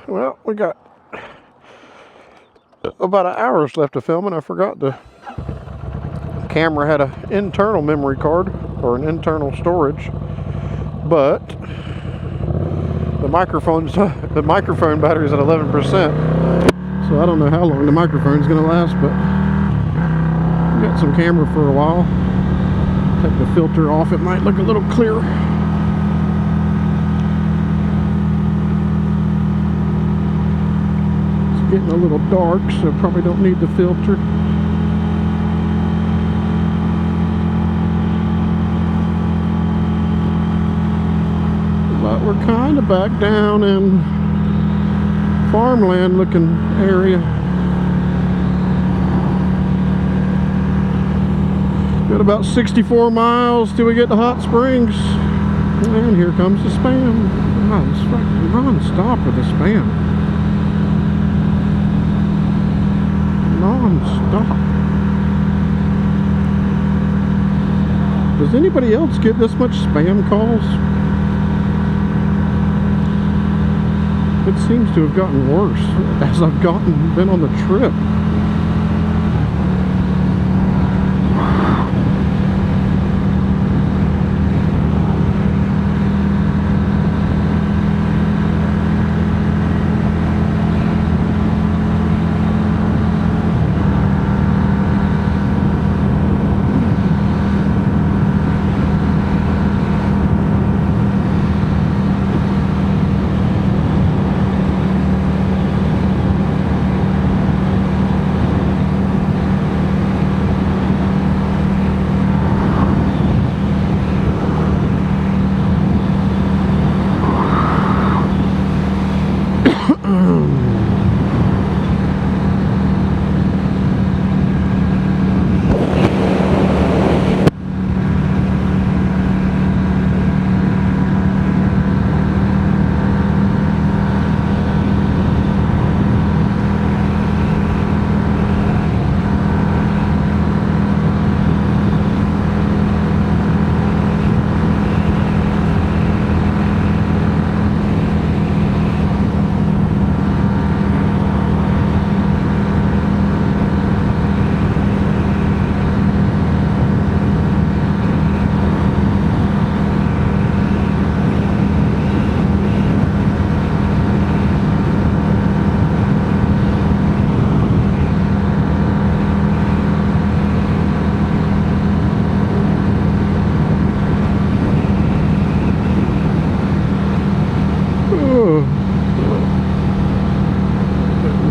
Well, we got about an hour's left of filming. I forgot the camera had an internal memory card or an internal storage, but the microphone battery is at 11%. So I don't know how long the microphone's gonna last, but we got some camera for a while. Take the filter off, it might look a little clearer. It's getting a little dark, so probably don't need the filter. But we're kind of back down in farmland looking area. Got about 64 miles till we get to Hot Springs. And here comes the spam. Oh, it's fucking non-stop with the spam. Non-stop. Does anybody else get this much spam calls? It seems to have gotten worse as I've been on the trip.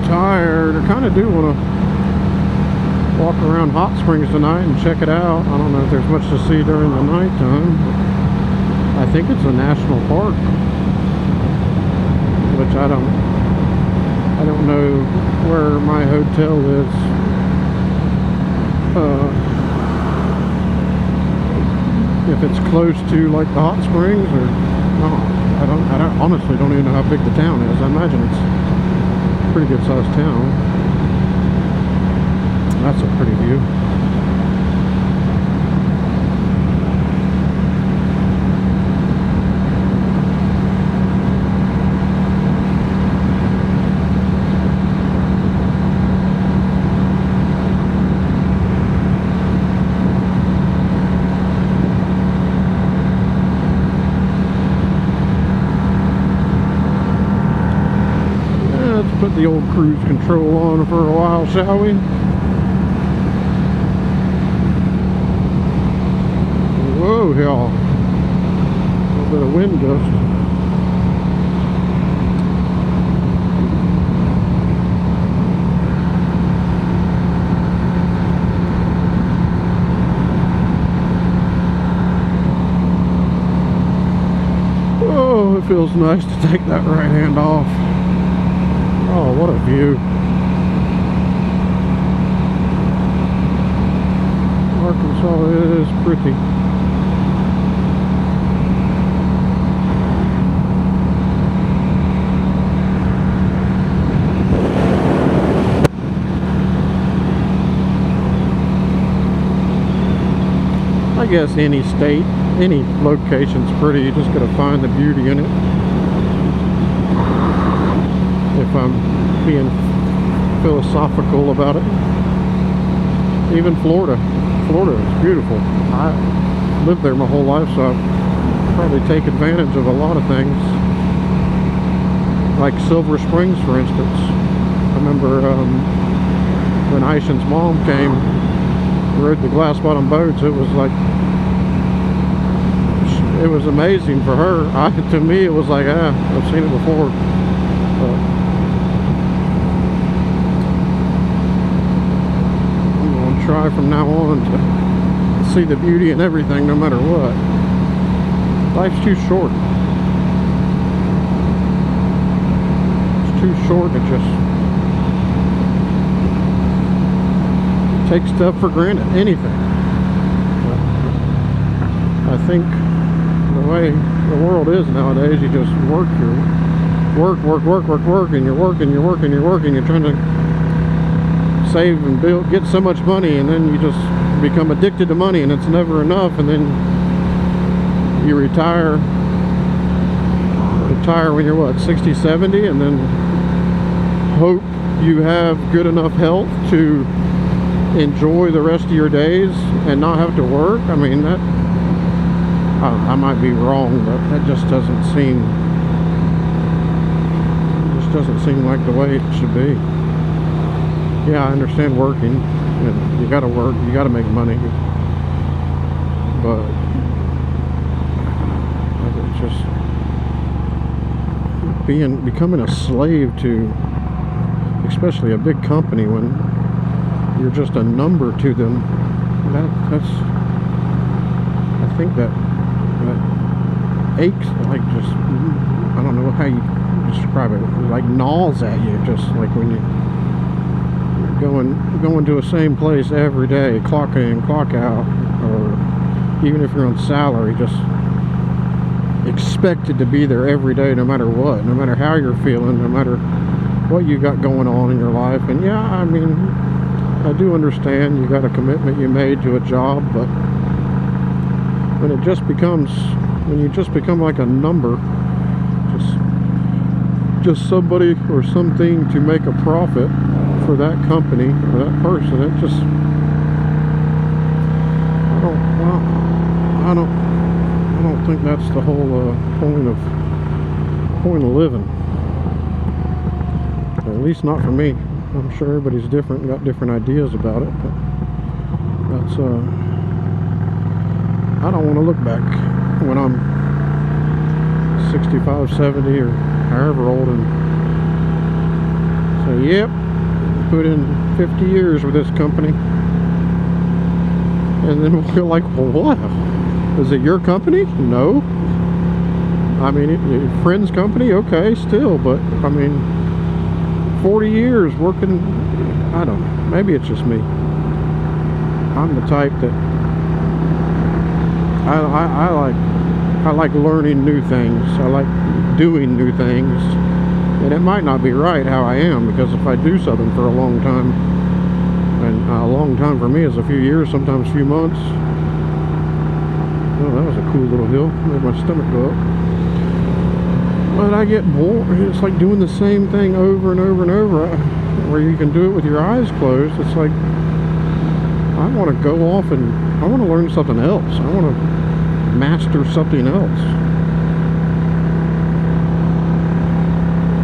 Tired. I kind of do want to walk around Hot Springs tonight and check it out. I don't know if there's much to see during the nighttime. I think it's a national park, which I don't know where my hotel is. If it's close to like the Hot Springs or not. I honestly don't even know how big the town is. I imagine it's a pretty good sized town. That's a pretty view. Put the old cruise control on for a while, shall we? Whoa, y'all. A little bit of wind gust. Oh, it feels nice to take that right hand off. Oh, what a view. Arkansas is pretty. I guess any state any location's pretty. You just gotta find the beauty in it. If I'm being philosophical about it. Even Florida is beautiful. I lived there my whole life, so I probably take advantage of a lot of things, like Silver Springs, for instance. I remember when Aishan's mom came, rode the glass bottom boats. It was like, it was amazing for her. To me, it was like, I've seen it before. Try from now on to see the beauty in everything, no matter what. Life's too short. It's too short to just take stuff for granted, anything. I think the way the world is nowadays, you just work, and you're working, you're trying to save and build, get so much money, and then you just become addicted to money, and it's never enough, and then you retire when you're what, 60, 70, and then hope you have good enough health to enjoy the rest of your days and not have to work. I mean, that I might be wrong, but that just doesn't seem like the way it should be. Yeah, I understand working, and you gotta work, you gotta make money, but it's just becoming a slave to, especially a big company, when you're just a number to them. That's I think that aches, like, just, I don't know how you describe it, like gnaws at you, just like when you going to the same place every day, clock in, clock out, or even if you're on salary, just expected to be there every day, no matter what, no matter how you're feeling, no matter what you got going on in your life. And yeah, I mean, I do understand you got a commitment you made to a job, but when you just become like a number, just somebody or something to make a profit for that company or that person, it just, I don't think that's the whole point of living. At least not for me. I'm sure everybody's different, got different ideas about it, but that's I don't want to look back when I'm 65, 70, or however old and say, yep, put in 50 years with this company, and then we'll feel like, well, what? Is it your company? No. I mean, your friend's company? Okay, still, but I mean, 40 years working, I don't know, maybe it's just me. I'm the type that I like learning new things. I like doing new things. And it might not be right how I am, because if I do something for a long time, and a long time for me is a few years, sometimes a few months. Oh, that was a cool little hill. Made my stomach go up. But I get bored. It's like doing the same thing over and over and over, where you can do it with your eyes closed. It's like, I want to go off and I want to learn something else. I want to master something else.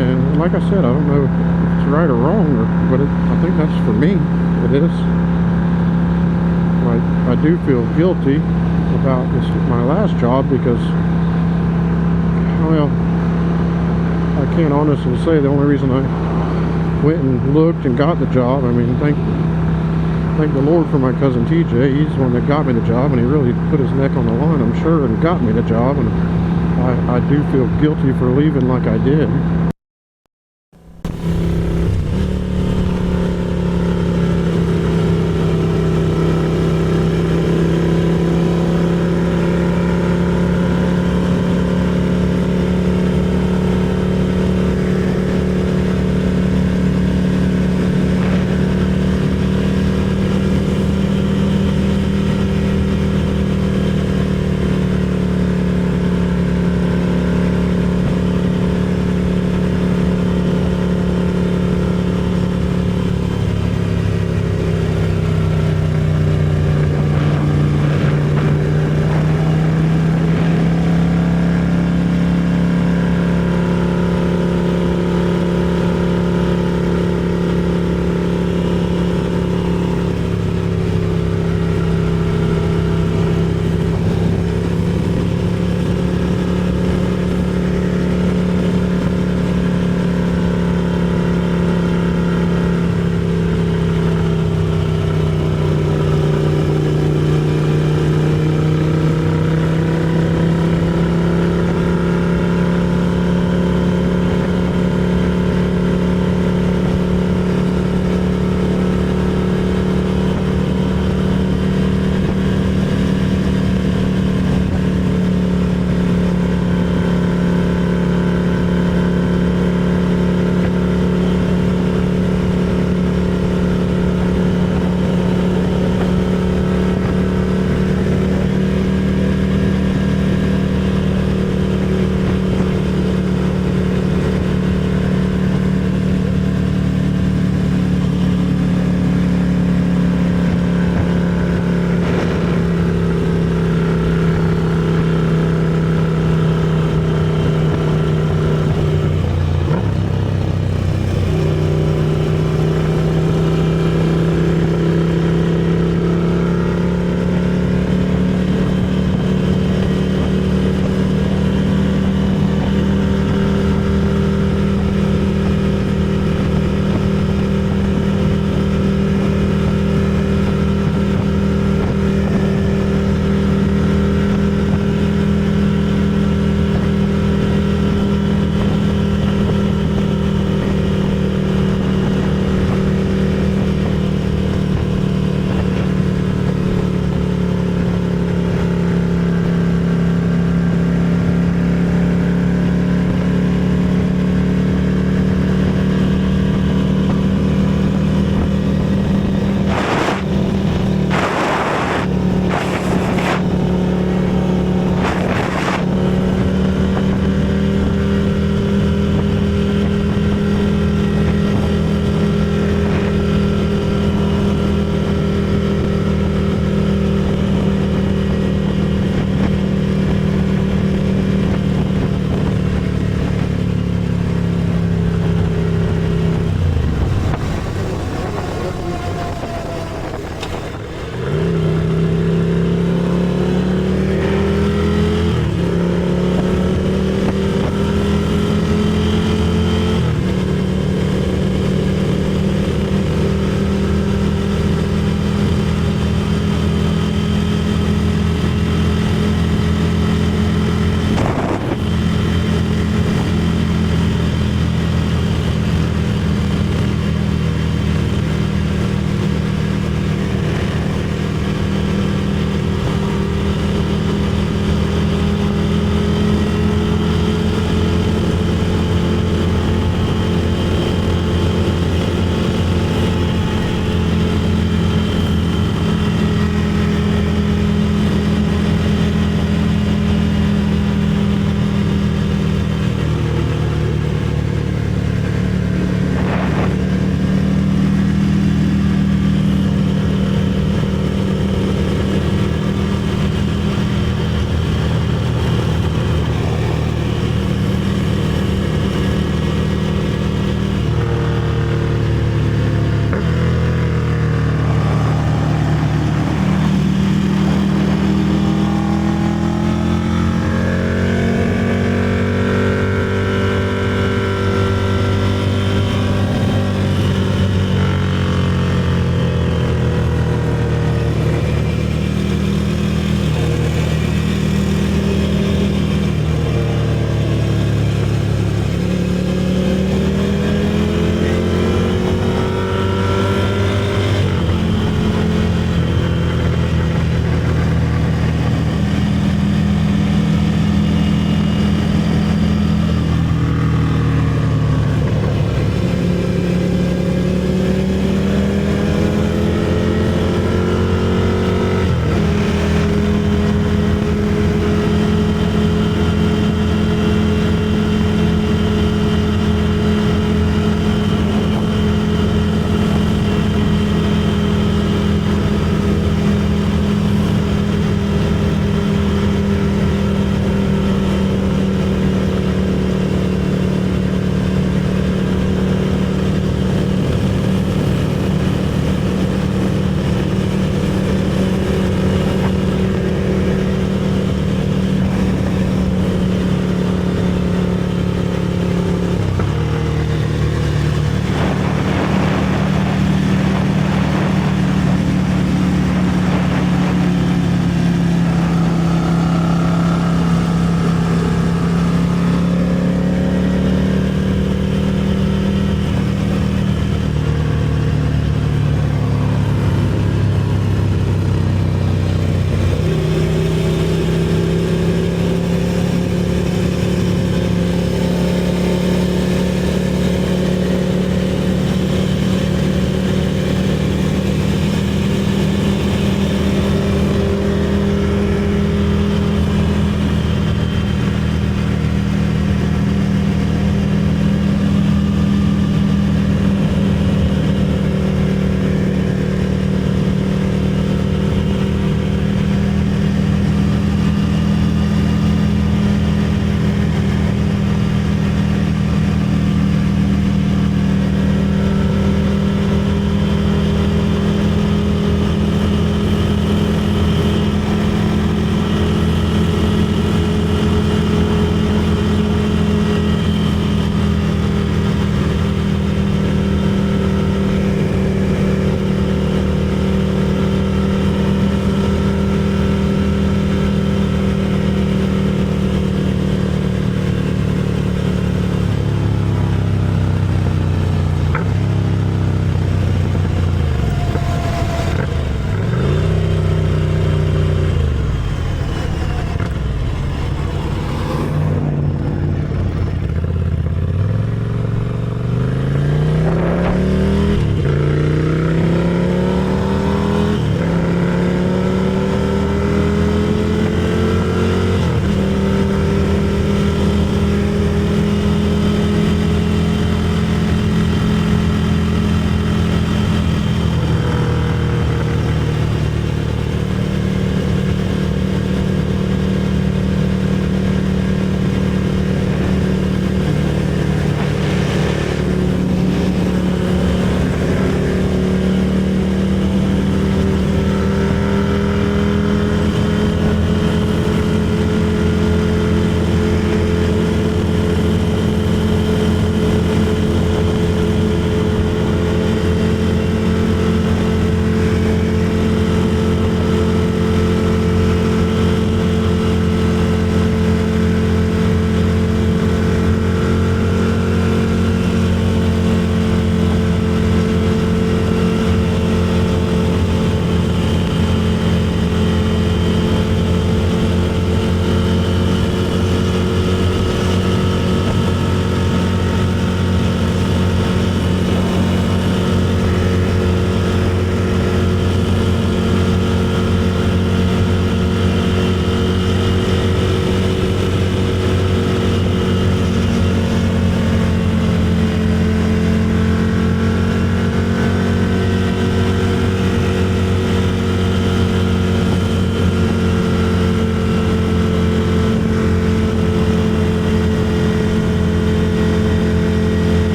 And like I said, I don't know if it's right or wrong, but I think that's, for me, it is. I do feel guilty about my last job, because, well, I can't honestly say the only reason I went and looked and got the job. I mean, thank the Lord for my cousin TJ. He's the one that got me the job, and he really put his neck on the line, I'm sure, and got me the job. And I do feel guilty for leaving like I did.